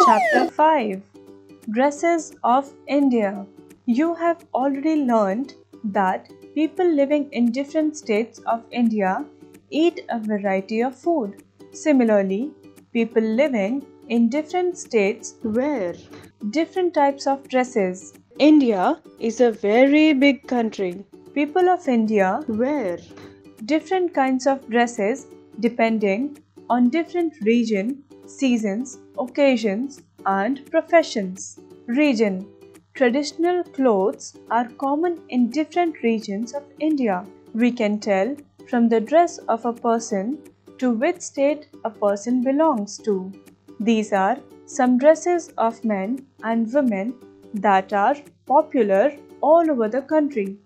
Chapter 5 Dresses of India. You have already learned that people living in different states of India eat a variety of food. Similarly, people living in different states wear different types of dresses. India is a very big country. People of India wear different kinds of dresses depending on different region, seasons, occasions, and professions. Region. Traditional clothes are common in different regions of India. We can tell from the dress of a person to which state a person belongs to. These are some dresses of men and women that are popular all over the country.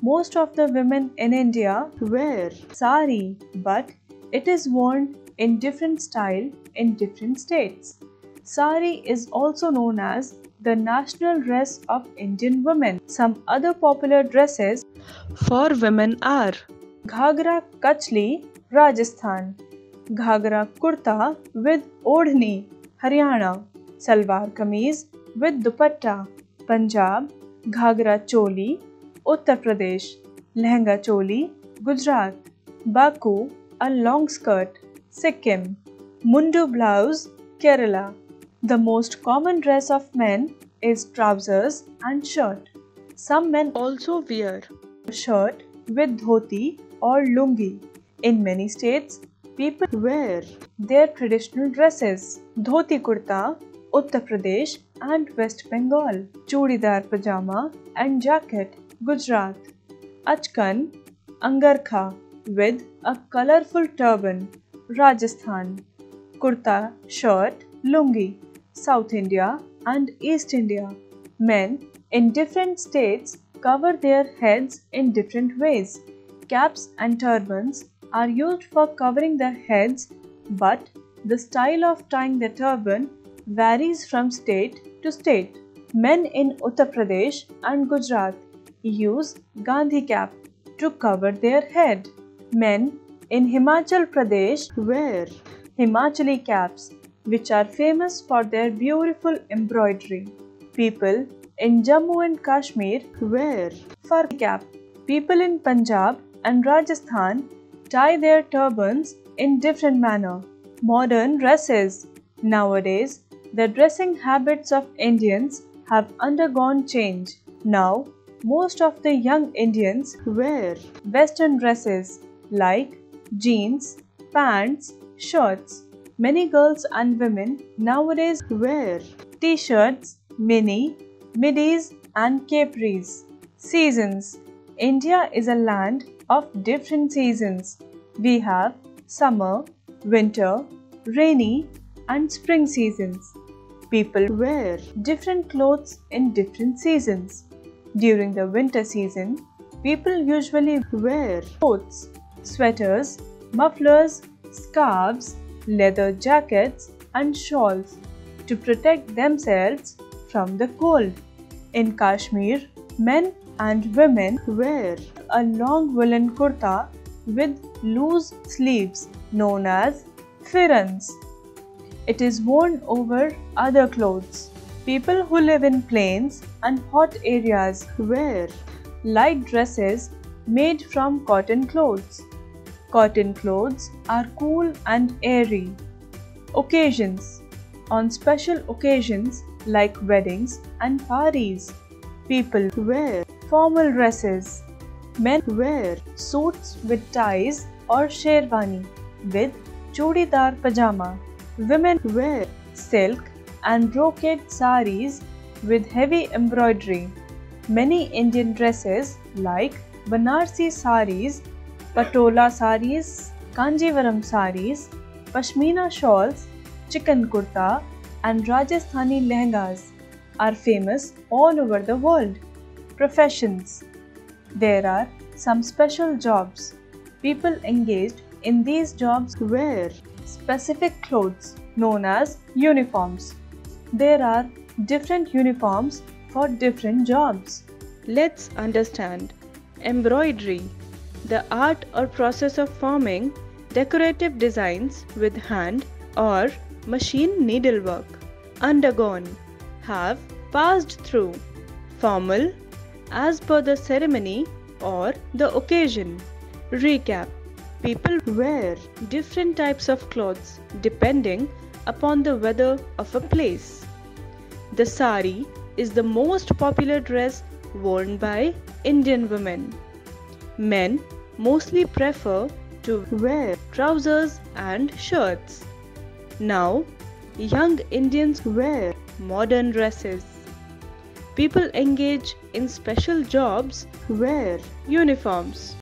Most of the women in India wear sari, but it is worn in different style in different states. Sari is also known as the national dress of Indian women. Some other popular dresses for women are Ghagra Kachli, Rajasthan, Ghagra Kurta with Odhni, Haryana, Salwar Kameez with Dupatta, Punjab, Ghagra Choli, Uttar Pradesh, Lehenga Choli, Gujarat, Baku, a long skirt, Sikkim, Mundu blouse, Kerala. The most common dress of men is trousers and shirt. Some men also wear a shirt with dhoti or lungi. In many states, people wear their traditional dresses. Dhoti kurta, Uttar Pradesh and West Bengal. Chudidar pajama and jacket, Gujarat. Achkan, Angarkha with a colorful turban, Rajasthan. Kurta, shirt, lungi, South India and East India. Men in different states cover their heads in different ways. Caps and turbans are used for covering their heads, but the style of tying the turban varies from state to state. Men in Uttar Pradesh and Gujarat use Gandhi cap to cover their head. Men in Himachal Pradesh wear Himachali caps, which are famous for their beautiful embroidery. People in Jammu and Kashmir wear fur cap. People in Punjab and Rajasthan tie their turbans in different manner. Modern dresses. Nowadays, the dressing habits of Indians have undergone change. Now, most of the young Indians wear Western dresses like jeans, pants, shirts. Many girls and women nowadays wear t-shirts, midis and capris. Seasons. India is a land of different seasons. We have summer, winter, rainy and spring seasons. People wear different clothes in different seasons. During the winter season, people usually wear coats, sweaters, mufflers, scarves, leather jackets and shawls to protect themselves from the cold. In Kashmir, men and women wear a long woolen kurta with loose sleeves known as firans. It is worn over other clothes. People who live in plains and hot areas wear light dresses made from cotton clothes. Cotton clothes are cool and airy. Occasions. On special occasions like weddings and parties, people wear formal dresses. Men wear suits with ties or sherwani with chudidar pajama. Women wear silk and brocade saris with heavy embroidery. Many Indian dresses like Banarsi saris, Patola saris, Kanjivaram saris, Pashmina shawls, chicken kurta and Rajasthani lehengas are famous all over the world. Professions. There are some special jobs. People engaged in these jobs wear specific clothes known as uniforms. There are different uniforms for different jobs. Let's understand. Embroidery, the art or process of forming decorative designs with hand or machine needlework. undergone, have passed through. Formal, as per the ceremony or the occasion. Recap. People wear different types of clothes depending upon the weather of a place. The sari is the most popular dress worn by Indian women. Men mostly prefer to wear trousers and shirts. Now, young Indians wear modern dresses. People engage in special jobs wear uniforms.